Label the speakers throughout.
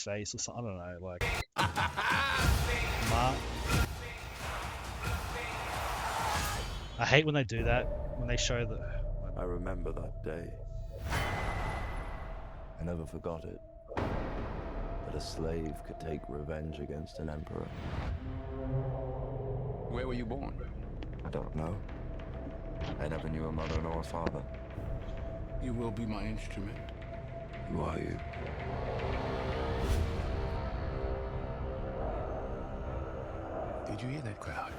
Speaker 1: face or something. I don't know. Like, Mark. I hate when they do that. When they show the.
Speaker 2: I remember that day. I never forgot it. That a slave could take revenge against an emperor.
Speaker 3: Where were you born?
Speaker 2: I don't know. I never knew a mother nor a father.
Speaker 3: You will be my instrument.
Speaker 2: Who are you?
Speaker 3: Did you hear that crowd?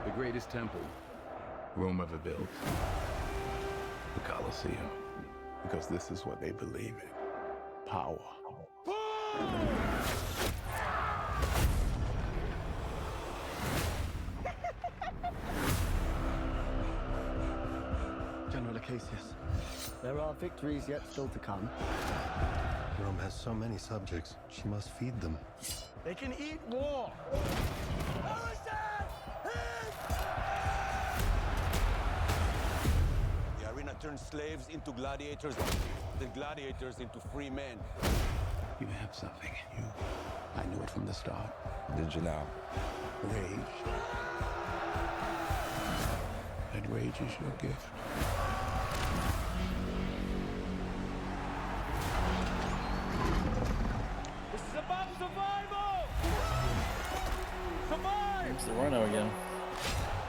Speaker 3: The greatest temple Rome ever built. The Colosseum. Because this is what they believe in. Power.
Speaker 4: General Acacius, there are victories yet still to come.
Speaker 5: Rome has so many subjects. She must feed them.
Speaker 4: They can eat war!
Speaker 6: The arena turns slaves into gladiators, the gladiators into free men.
Speaker 3: You have something in you. I knew it from the start.
Speaker 2: Did you now?
Speaker 3: Rage. That rage is your gift.
Speaker 6: This is about survival! Survive!
Speaker 7: It's the Rhino again.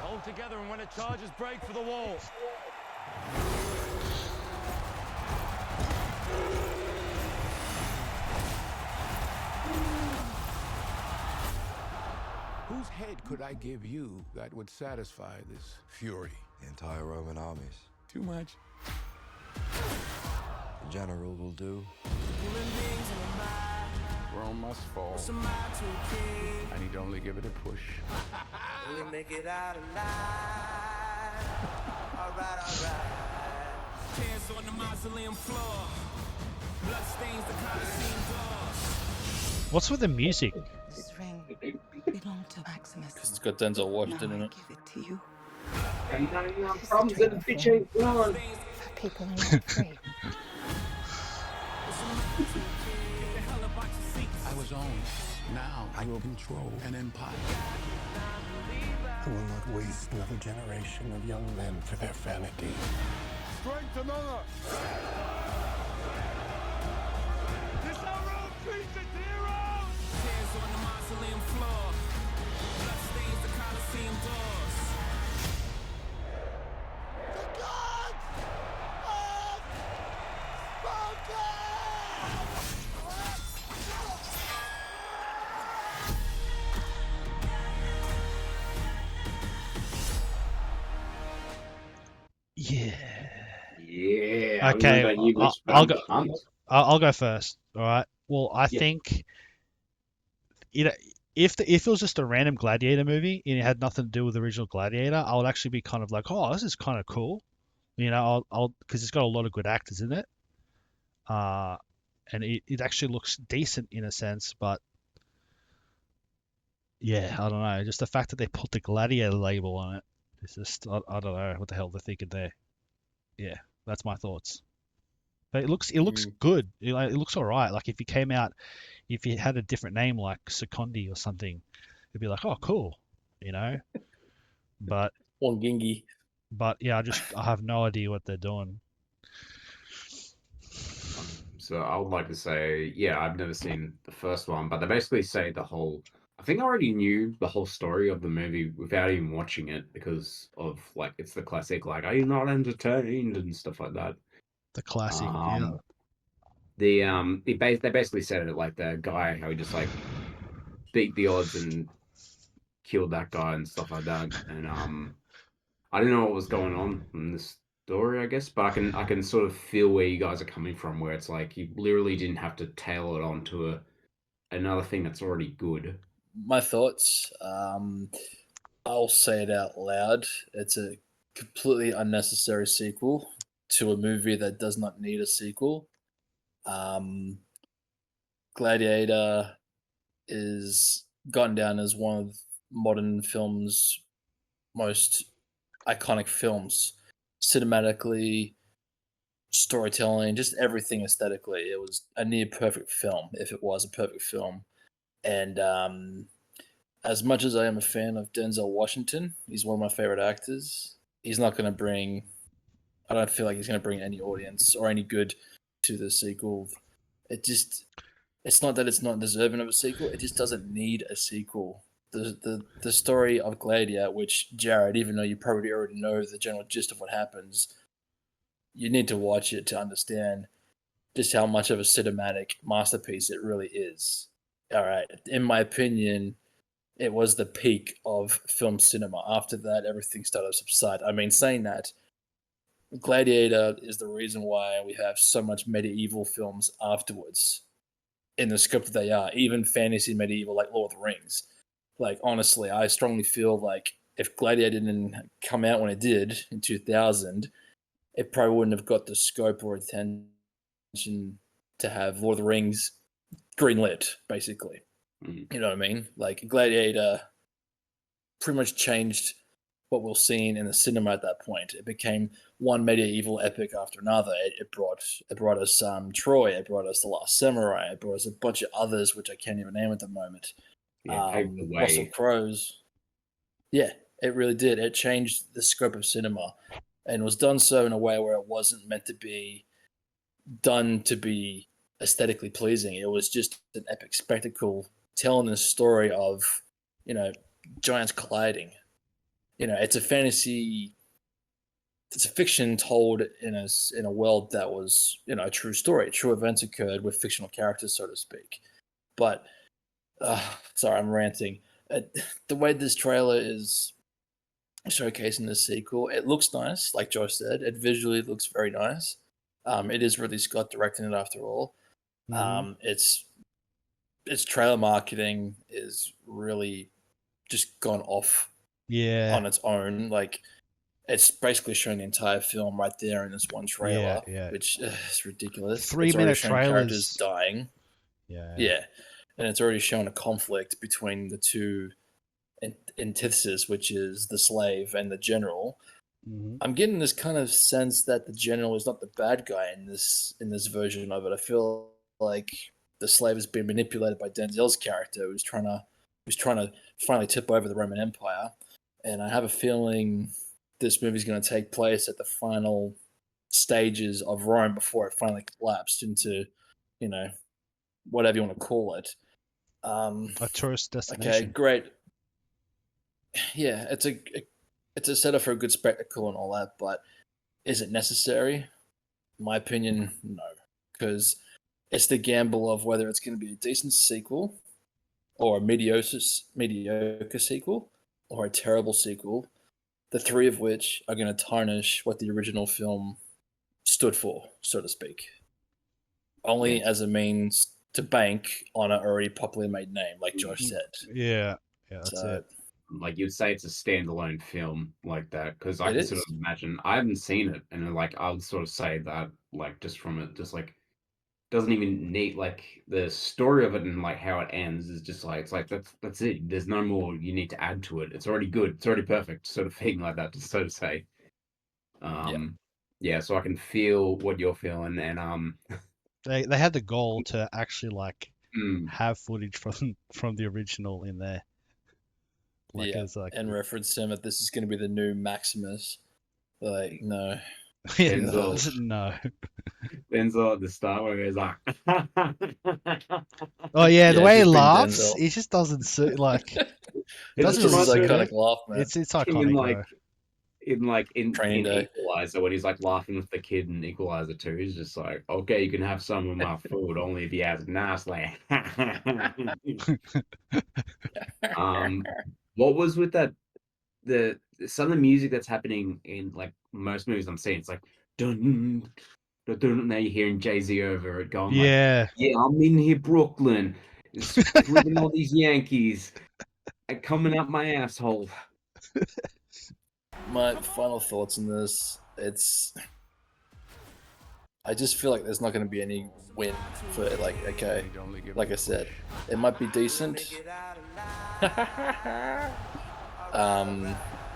Speaker 6: Hold together and when it charges, break for the wall.
Speaker 3: Whose head could I give you that would satisfy this fury?
Speaker 2: The entire Roman armies.
Speaker 3: Too much?
Speaker 2: The general will do.
Speaker 3: Rome must fall. I need only give it a push.
Speaker 8: We'll make it out alive. Alright. Hands on the mausoleum floor. Blood stains the Colosseum doors.
Speaker 1: What's with the music?
Speaker 9: This ring belonged to Maximus.
Speaker 7: Because it's got Denzel Washington in
Speaker 9: Now I
Speaker 7: it.
Speaker 9: give it to you.
Speaker 10: Problems in the bitch ain't gone.
Speaker 9: For people are not free.
Speaker 3: I was owned. Now I will control an empire.
Speaker 5: I will not waste another generation of young men for their vanity.
Speaker 6: Strength and honor! This our Rome treats its heroes!
Speaker 8: Hands on the mausoleum floor. Blood stains the Colosseum doors. The gods have spoken!
Speaker 1: Yeah.
Speaker 10: Yeah.
Speaker 1: Okay,
Speaker 10: I don't know about you, Mitch, but
Speaker 1: I'll
Speaker 10: I'm
Speaker 1: go.
Speaker 10: pumped.
Speaker 1: I'll go first. All right. Well, I
Speaker 10: Yeah.
Speaker 1: think if it was just a random Gladiator movie and it had nothing to do with the original Gladiator, I would actually be kind of like, oh, this is kind of cool. You know, I'll because it's got a lot of good actors in it. And it actually looks decent in a sense, but yeah, I don't know. Just the fact that they put the Gladiator label on it, it's just I don't know what the hell they're thinking there. Yeah, that's my thoughts. But it looks good. It looks all right. Like if you had a different name like Secondi or something, it'd be like, oh, cool, you know. But
Speaker 7: Wangingi.
Speaker 1: yeah, I have no idea what they're doing.
Speaker 10: So I would like to say, yeah, I've never seen the first one, but they basically say the whole. I think I already knew the whole story of the movie without even watching it because of like it's the classic like, are you not entertained and stuff like that.
Speaker 1: The classic, yeah.
Speaker 10: They basically said it like the guy how he just like beat the odds and killed that guy and stuff like that, and I didn't know what was going on in this story, I guess, but I can sort of feel where you guys are coming from, where it's like you literally didn't have to tailor it onto another thing that's already good.
Speaker 7: My thoughts. I'll say it out loud. It's a completely unnecessary sequel to a movie that does not need a sequel. Gladiator is gone down as one of modern film's most iconic films, cinematically, storytelling, just everything aesthetically. It was a near perfect film, if it was a perfect film. And as much as I am a fan of Denzel Washington, he's one of my favorite actors. He's not going to bring. I don't feel like he's going to bring any audience or any good to the sequel. It just. It's not that it's not deserving of a sequel. It just doesn't need a sequel. The story of Gladiator, which Jared, even though you probably already know the general gist of what happens, you need to watch it to understand just how much of a cinematic masterpiece it really is. All right, in my opinion, it was the peak of film cinema. After that, everything started to subside. I mean, saying that, Gladiator is the reason why we have so much medieval films afterwards in the scope that they are, even fantasy medieval like Lord of the Rings. Like, honestly, I strongly feel like if Gladiator didn't come out when it did in 2000, it probably wouldn't have got the scope or attention to have Lord of the Rings greenlit, basically. You know what I mean? Like, Gladiator pretty much changed what we're seeing in the cinema at that point. It became one medieval epic after another. It brought us Troy. It brought us The Last Samurai. It brought us a bunch of others, which I can't even name at the moment.
Speaker 10: Yeah, paved the way.
Speaker 7: Russell Crowe's. Yeah, it really did. It changed the scope of cinema, and was done so in a way where it wasn't meant to be done to be aesthetically pleasing. It was just an epic spectacle telling the story of, giants colliding. It's a fantasy. It's a fiction told in a world that was, a true story. True events occurred with fictional characters, so to speak. But, sorry, I'm ranting. The way this trailer is showcasing the sequel, it looks nice, like Josh said. It visually looks very nice. It is Ridley Scott directing it after all. Its trailer marketing is really just gone off on its own. Like, it's basically showing the entire film right there in this one trailer, which is ridiculous.
Speaker 1: 3-minute trailers,
Speaker 7: characters dying.
Speaker 1: Yeah,
Speaker 7: and it's already shown a conflict between the two antithesis, which is the slave and the general. I'm getting this kind of sense that the general is not the bad guy in this version of it. I feel like the slave has been manipulated by Denzel's character, who's trying to finally tip over the Roman Empire. And I have a feeling this movie is going to take place at the final stages of Rome before it finally collapsed into, whatever you want to call it.
Speaker 1: A tourist destination.
Speaker 7: Okay, great. Yeah, it's a setup for a good spectacle and all that, but is it necessary? In my opinion, no. Because it's the gamble of whether it's going to be a decent sequel or a mediocre sequel or a terrible sequel, the three of which are going to tarnish what the original film stood for, so to speak. Only as a means to bank on an already popularly made name, like Josh said.
Speaker 1: Yeah, that's it.
Speaker 10: Like, you'd say it's a standalone film like that, because I can sort of imagine. I haven't seen it, and I would sort of say that, like, just from it, just like, doesn't even need, like, the story of it and like how it ends is just like, it's like that's it. There's no more you need to add to it. It's already good. It's already perfect, sort of thing like that, so to say. Yeah. So I can feel what you're feeling, and
Speaker 1: they had the goal to actually like have footage from the original in there.
Speaker 7: Like, and reference him that this is going to be the new Maximus. Like, no.
Speaker 1: No.
Speaker 10: Denzel at the start where he's like,
Speaker 1: oh yeah, the way he laughs, he just doesn't like.
Speaker 7: It's just his iconic laugh, man.
Speaker 1: It's iconic.
Speaker 10: In Equalizer, when he's like laughing with the kid in Equalizer 2, he's just like, okay, you can have some of my food, only if you ask nicely. What was with that? Some of the music that's happening in like most movies I'm seeing, it's like dun dun dun. Now you're hearing Jay-Z over it going, like, I'm in here, Brooklyn, splitting all these Yankees, coming up my asshole.
Speaker 7: My final thoughts on this, I just feel like there's not going to be any win for it. Like, okay, like I said, it might be decent.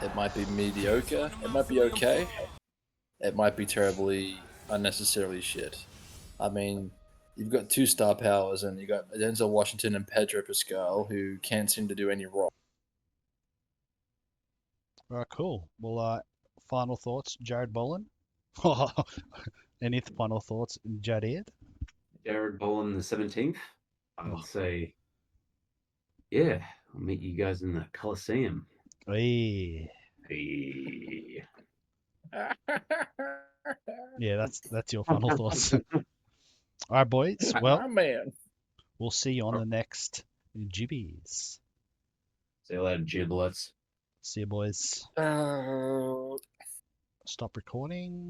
Speaker 7: It might be mediocre. It might be okay. It might be terribly unnecessarily shit. I mean, you've got two star powers, and you got Denzel Washington and Pedro Pascal, who can't seem to do any wrong.
Speaker 1: All right, cool. Well, final thoughts, Jared Boland. Any final thoughts, Jared?
Speaker 10: Jared Boland the 17th. I
Speaker 1: Oh.
Speaker 10: would say, yeah, I'll meet you guys in the Coliseum.
Speaker 1: Hey.
Speaker 10: Hey.
Speaker 1: Yeah, that's your final thoughts. All right, boys. Well,
Speaker 7: man.
Speaker 1: we'll see you on the next Gibbies.
Speaker 10: Say a lot of giblets.
Speaker 1: See you, boys. Stop recording.